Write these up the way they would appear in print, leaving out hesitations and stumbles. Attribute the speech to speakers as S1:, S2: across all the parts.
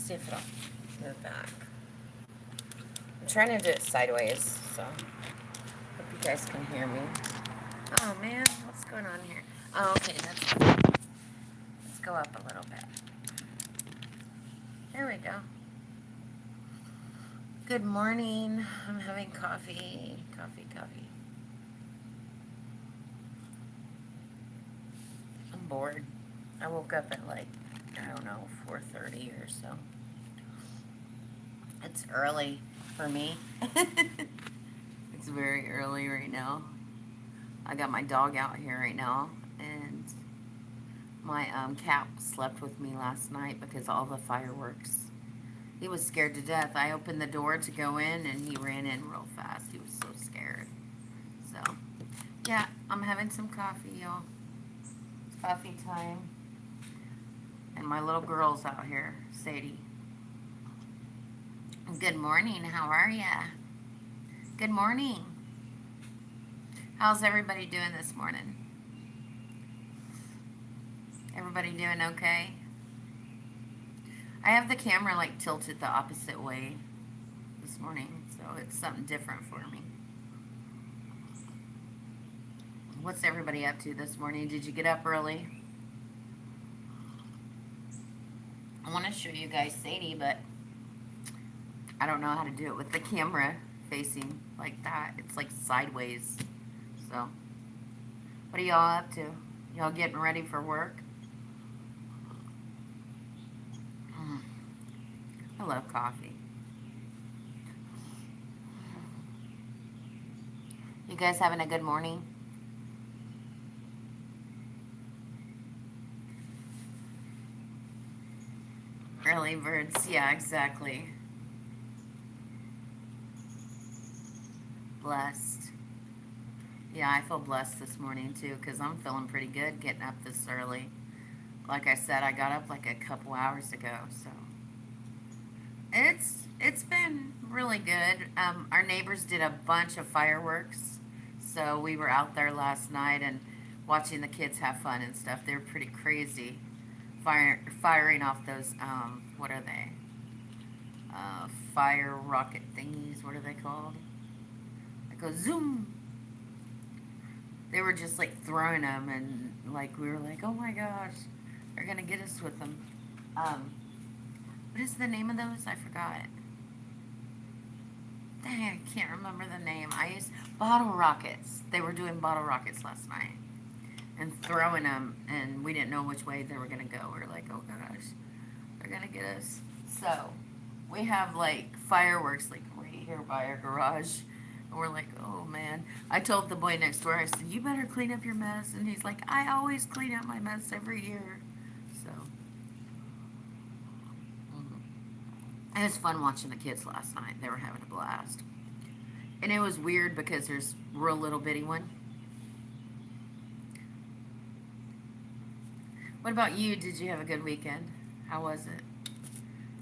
S1: see if it'll move back. I'm trying to do it sideways, so hope you guys can hear me. Oh man, what's going on here? Oh, okay, that's fine. Let's go up a little bit. There we go. Good morning. I'm having coffee. Coffee. I'm bored. I woke up at like, I don't know, 4:30 or so. It's early for me. It's very early right now. I got my dog out here right now, and my cat slept with me last night because all the fireworks. He was scared to death. I opened the door to go in, and he ran in real fast. He was so scared. So, yeah, I'm having some coffee, y'all. It's coffee time. And my little girl's out here, Sadie. Good morning. How are ya? Good morning. How's everybody doing this morning? Everybody doing okay? I have the camera like tilted the opposite way this morning, so it's something different for me. What's everybody up to this morning? Did you get up early? I want to show you guys Sadie, but I don't know how to do it with the camera facing like that. It's like sideways. So, what are y'all up to? Y'all getting ready for work? I love coffee. You guys having a good morning? Early birds, yeah, exactly. Blessed. Yeah, I feel blessed this morning too because I'm feeling pretty good getting up this early. Like I said, I got up like a couple hours ago, so it's been really good. Our neighbors did a bunch of fireworks, so we were out there last night and watching the kids have fun and stuff. They're pretty crazy, firing off those what are they? Fire rocket thingies. What are they called? They go zoom. They were just like throwing them, and like we were like, oh my gosh, they're gonna get us with them. What is the name of those? I forgot. Dang, I can't remember the name. I used bottle rockets. They were doing bottle rockets last night and throwing them, and we didn't know which way they were gonna go. We were like, oh gosh, they're gonna get us. So we have like fireworks like right here by our garage. And we're like, oh man. I told the boy next door, I said, you better clean up your mess. And he's like, I always clean up my mess every year. So it was fun watching the kids last night. They were having a blast. And it was weird because there's real little bitty one. What about you? Did you have a good weekend? How was it?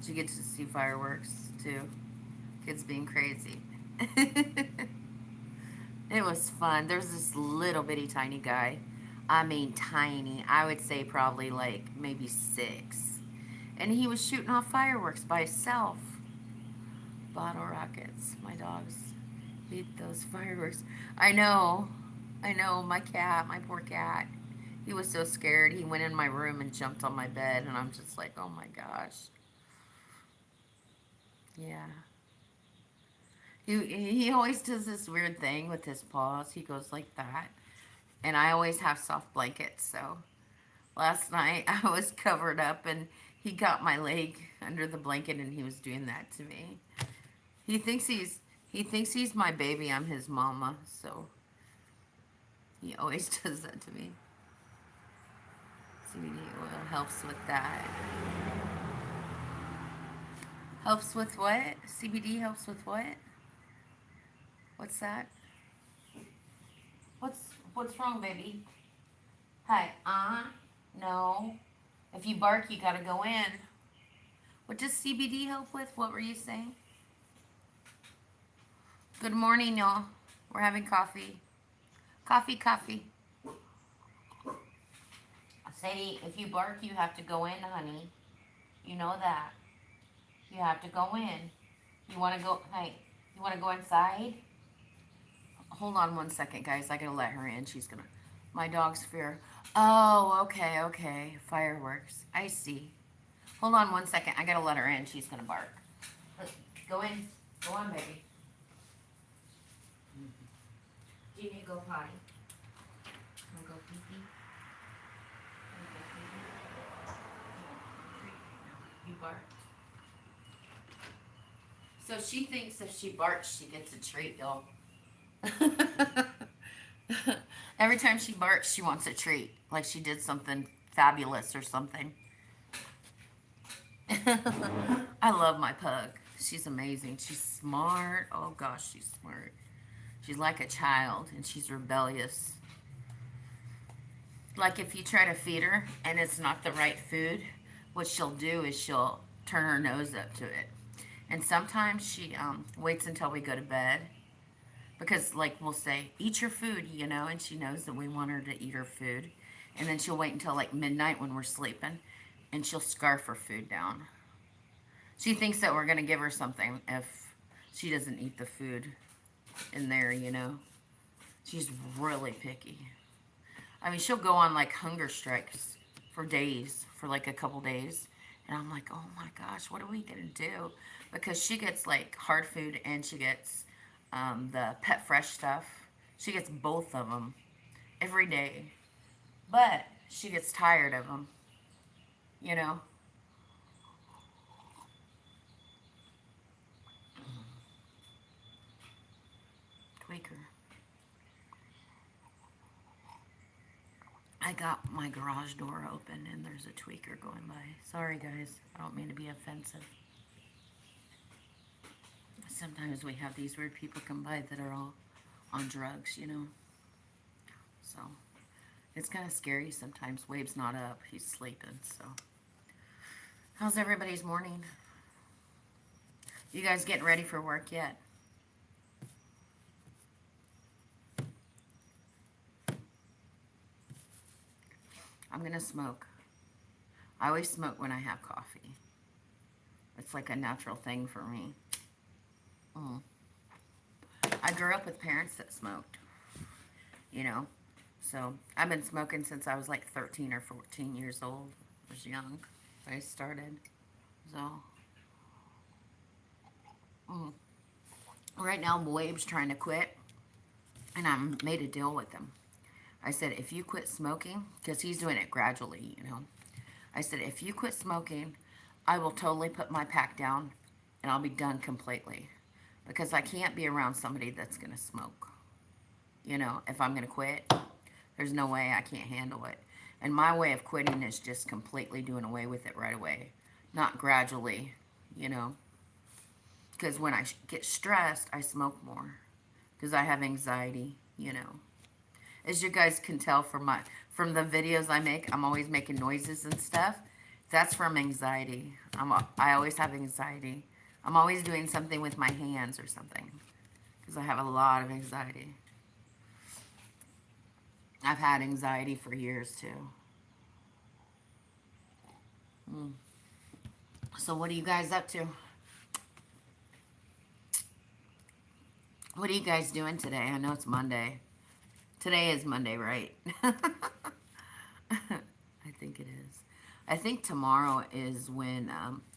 S1: Did you get to see fireworks too? Kids being crazy. It was fun. There's this little bitty tiny guy. I mean tiny. I would say probably like maybe 6. And he was shooting off fireworks by himself. Bottle rockets. My dogs hate those fireworks. I know. My cat, my poor cat. He was so scared. He went in my room and jumped on my bed, and I'm just like, oh my gosh. Yeah. He always does this weird thing with his paws. He goes like that. And I always have soft blankets, so last night I was covered up and he got my leg under the blanket and he was doing that to me. He thinks he's he thinks he's my baby. I'm his mama, so he always does that to me. CBD oil helps with that. Helps with what? CBD helps with what? What's that? What's what's wrong, baby? Hi, no. If you bark, you gotta go in. What does CBD help with? What were you saying? Good morning, y'all. We're having coffee. Coffee. Sadie, if you bark, you have to go in, honey. You know that. You have to go in. You want to go, hey, you want to go inside? Hold on one second, guys. I gotta let her in. She's gonna, my dog's fear. Oh, okay, okay. Fireworks. I see. Hold on one second. I gotta let her in. She's gonna bark. Go in. Go on, baby. Do you need to go potty? Want to go pee pee? You barked. So she thinks if she barks, she gets a treat, y'all. Every time she barks, she wants a treat. Like she did something fabulous or something. I love my pug. She's amazing. She's smart. Oh gosh, she's smart. She's like a child and she's rebellious. Like if you try to feed her and it's not the right food, what she'll do is she'll turn her nose up to it. And sometimes she waits until we go to bed because like we'll say, eat your food, you know, and she knows that we want her to eat her food. And then she'll wait until like midnight when we're sleeping and she'll scarf her food down. She thinks that we're going to give her something if she doesn't eat the food in there, you know. She's really picky. I mean, she'll go on like hunger strikes for days, for like a couple days. And I'm like, oh my gosh, what are we going to do? Because she gets like hard food and she gets the Pet Fresh stuff. She gets both of them every day. But she gets tired of them, you know. Tweaker. I got my garage door open and there's a tweaker going by. Sorry guys, I don't mean to be offensive. Sometimes we have these weird people come by that are all on drugs, you know. So it's kind of scary sometimes. Wave's not up, he's sleeping. So how's everybody's morning? You guys getting ready for work yet? I'm gonna smoke. I always smoke when I have coffee. It's like a natural thing for me. Mm. I grew up with parents that smoked, you know. So I've been smoking since I was like 13 or 14 years old. I was young. I started. So mm. Right now, Wabe's trying to quit, and I made a deal with him. I said, if you quit smoking, because he's doing it gradually, you know. I said, if you quit smoking, I will totally put my pack down, and I'll be done completely. Because I can't be around somebody that's going to smoke. You know, if I'm going to quit, there's no way I can't handle it. And my way of quitting is just completely doing away with it right away. Not gradually, you know. Because when I get stressed, I smoke more. Because I have anxiety, you know. As you guys can tell from the videos I make, I'm always making noises and stuff. That's from anxiety. I always have anxiety. I'm always doing something with my hands or something. Because I have a lot of anxiety. I've had anxiety for years too. So what are you guys up to? What are you guys doing today? I know it's Monday. Today is Monday, right? I think it is. I think tomorrow is when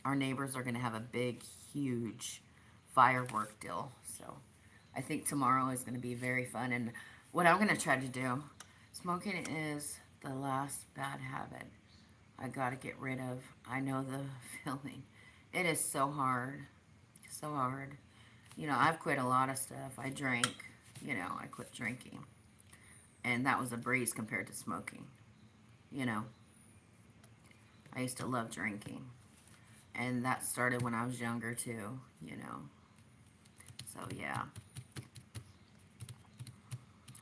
S1: our neighbors are going to have a big, huge firework deal. So I think tomorrow is going to be very fun. And what I'm going to try to do, smoking is the last bad habit I got to get rid of. I know the feeling. It is so hard. So hard. You know, I've quit a lot of stuff. I drank. You know, I quit drinking. And that was a breeze compared to smoking. You know, I used to love drinking. And that started when I was younger too, you know. So yeah.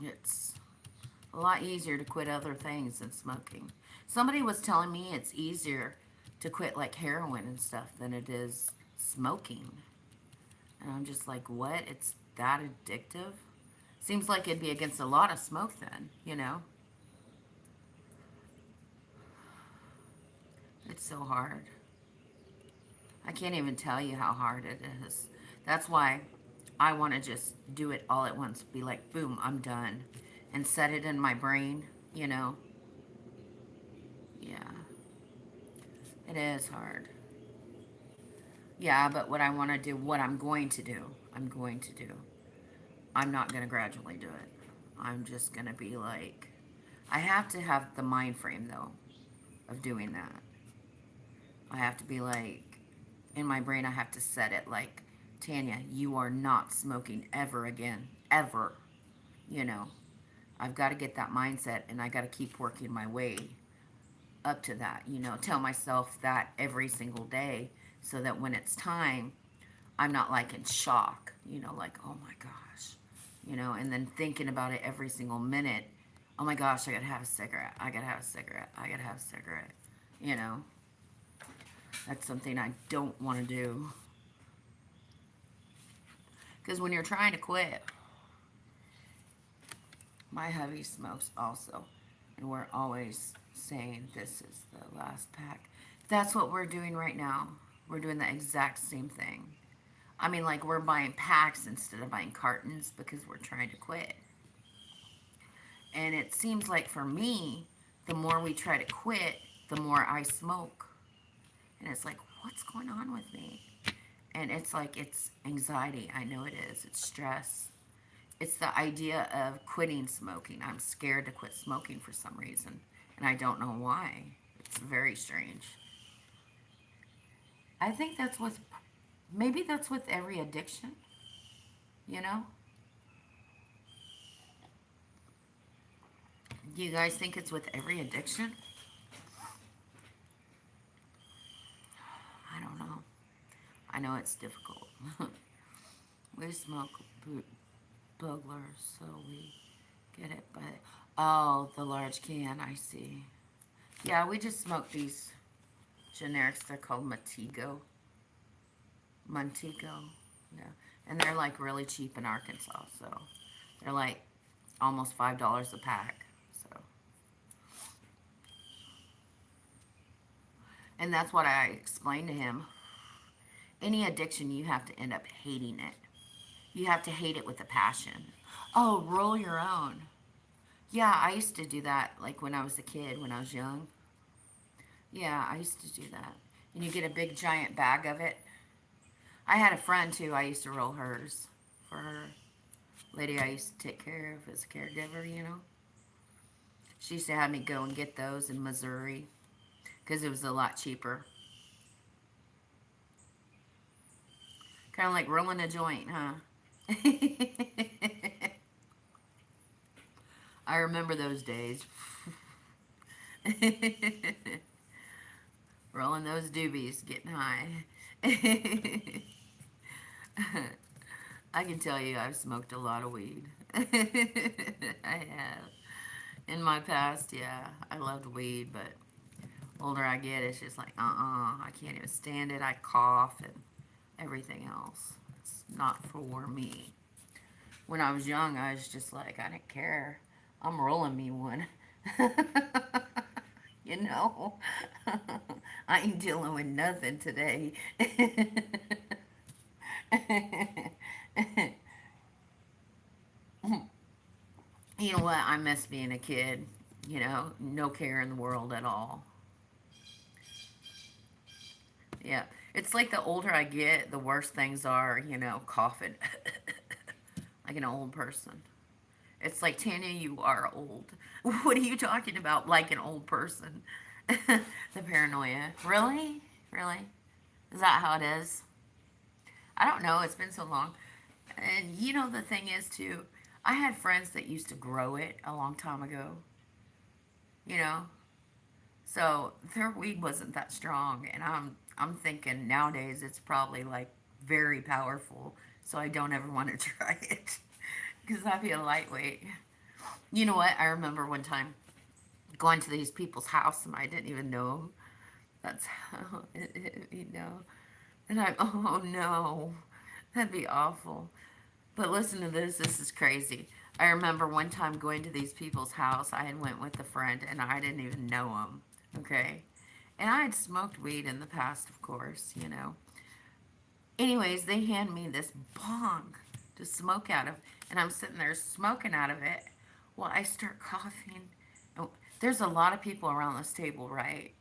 S1: It's a lot easier to quit other things than smoking. Somebody was telling me it's easier to quit like heroin and stuff than it is smoking. And I'm just like, what? It's that addictive? Seems like it'd be against a lot of smoke then, you know? It's so hard. I can't even tell you how hard it is. That's why I want to just do it all at once. Be like, boom, I'm done. And set it in my brain, you know? Yeah, it is hard. Yeah, but what I want to do, what I'm going to do, I'm going to do. I'm not going to gradually do it. I'm just going to be like, I have to have the mind frame, though, of doing that. I have to be like, in my brain, I have to set it like, Tanya, you are not smoking ever again. Ever. You know, I've got to get that mindset and I got to keep working my way up to that. You know, tell myself that every single day so that when it's time, I'm not like in shock, you know, like, oh my gosh, you know, and then thinking about it every single minute. Oh my gosh, I gotta have a cigarette. I gotta have a cigarette. I gotta have a cigarette. You know, that's something I don't want to do. Because when you're trying to quit, my hubby smokes also. And we're always saying this is the last pack. That's what we're doing right now. We're doing the exact same thing. I mean, like, we're buying packs instead of buying cartons because we're trying to quit. And it seems like for me, the more we try to quit, the more I smoke. And it's like, what's going on with me? And it's like, it's anxiety. I know it is. It's stress. It's the idea of quitting smoking. I'm scared to quit smoking for some reason. And I don't know why. It's very strange. I think that's with, maybe that's with every addiction, you know? Do you guys think it's with every addiction? I don't know. I know it's difficult. We smoke booglers, so we get it. But oh, the large can, I see. Yeah, we just smoke these generics. They're called Montego. Yeah, and they're like really cheap in Arkansas. So they're like almost $5 a pack. So, and that's what I explained to him. Any addiction, you have to end up hating it. You have to hate it with a passion. Oh, roll your own. Yeah, I used to do that like when I was a kid, when I was young. Yeah, I used to do that. And you get a big giant bag of it. I had a friend too. I used to roll hers for her. Lady I used to take care of as a caregiver, you know. She used to have me go and get those in Missouri because it was a lot cheaper. Kind of like rolling a joint, huh? I remember those days. Rolling those doobies, getting high. I can tell you I've smoked a lot of weed. I have. In my past, yeah, I loved weed, but older I get, it's just like, I can't even stand it. I cough and everything else. It's not for me. When I was young, I was just like, I didn't care. I'm rolling me one. You know, I ain't dealing with nothing today. You know what? I miss being a kid. You know, no care in the world at all. Yeah. It's like the older I get, the worse things are, you know, coughing like an old person. It's like, Tanya, you are old. What are you talking about? Like an old person. The paranoia. Really? Really? Is that how it is? I don't know. It's been so long. And you know, the thing is, too, I had friends that used to grow it a long time ago, you know? So their weed wasn't that strong. And I'm thinking nowadays it's probably like very powerful. So I don't ever want to try it because I'd be a lightweight. You know what? I remember one time going to these people's house and I didn't even know that's how you know. And I'm, oh no, that'd be awful. But listen to this. This is crazy. I remember one time going to these people's house. I had went with a friend and I didn't even know them. Okay. And I had smoked weed in the past, of course, you know. Anyways, they hand me this bong to smoke out of, and I'm sitting there smoking out of it. Well, I start coughing. Oh, there's a lot of people around this table, right?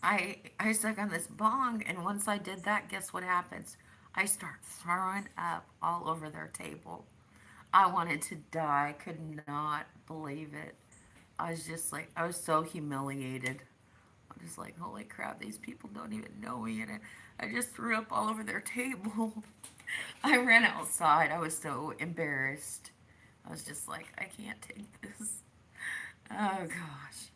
S1: I suck on this bong, and once I did that, guess what happens? I start throwing up all over their table. I wanted to die. I could not believe it. I was just like, I was so humiliated. I'm just like, holy crap, these people don't even know me. And I just threw up all over their table. I ran outside. I was so embarrassed. I was just like, I can't take this. Oh gosh.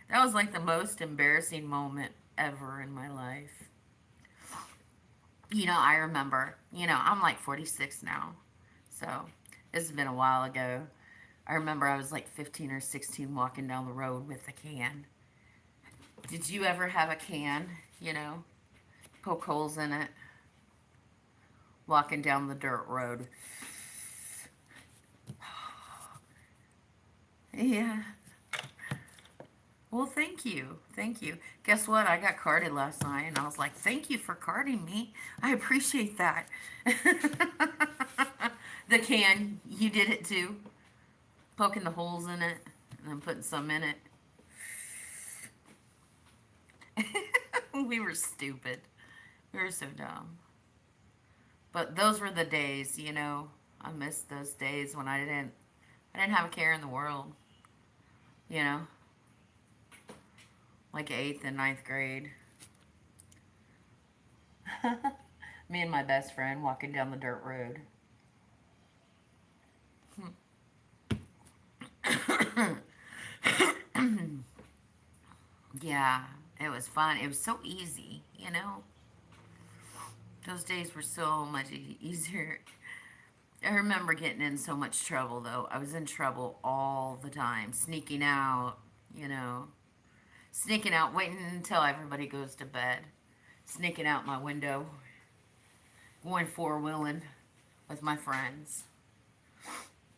S1: That was like the most embarrassing moment ever in my life. I remember, I'm like 46 now. So this has been a while ago. I remember I was like 15 or 16 walking down the road with a can. Did you ever have a can, you know, poke holes in it, walking down the dirt road? Yeah. Well, thank you. Thank you. Guess what? I got carded last night and I was like, thank you for carding me. I appreciate that. The can, you did it too. Poking the holes in it and then putting some in it. We were stupid. We were so dumb. But those were the days, I missed those days when I didn't have a care in the world, you know, like 8th and ninth grade. Me and my best friend walking down the dirt road. Yeah, it was fun. It was so easy. Those days were so much easier. I remember getting in so much trouble, though. I was in trouble all the time, sneaking out, you know, sneaking out, waiting until everybody goes to bed, sneaking out my window, going four-wheeling with my friends,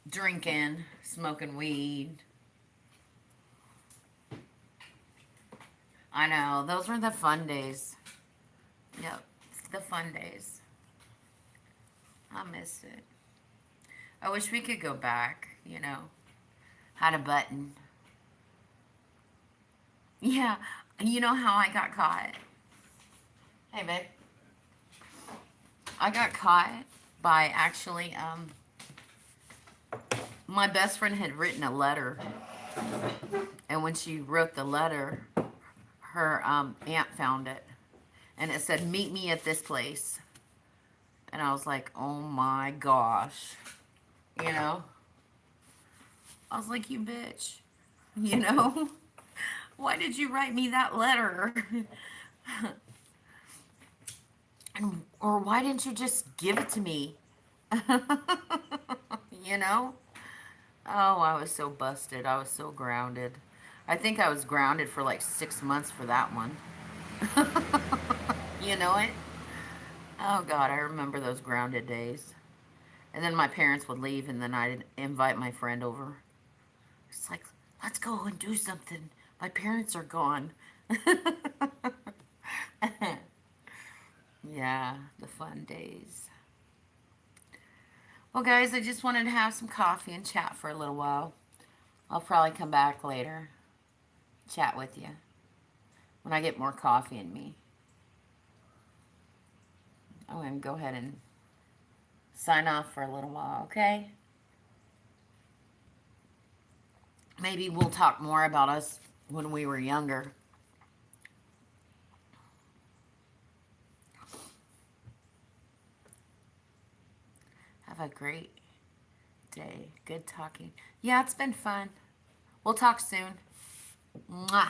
S1: drinking, smoking weed. I know, those were the fun days. Yep, the fun days. I miss it. I wish we could go back. Had a button. Yeah, you know how I got caught? Hey, babe. I got caught by actually, my best friend had written a letter. And when she wrote the letter, her aunt found it. And it said, meet me at this place. And I was like, oh my gosh. You know? I was like, you bitch. You know? Why did you write me that letter? Or why didn't you just give it to me? You know? Oh, I was so busted. I was so grounded. I think I was grounded for like 6 months for that one. You know it? Oh, God, I remember those grounded days. And then my parents would leave, and then I'd invite my friend over. It's like, let's go and do something. My parents are gone. Yeah, the fun days. Well, guys, I just wanted to have some coffee and chat for a little while. I'll probably come back later, chat with you when I get more coffee in me. I'm going to go ahead and sign off for a little while, okay? Maybe we'll talk more about us when we were younger. Have a great day. Good talking. Yeah, it's been fun. We'll talk soon. Mwah.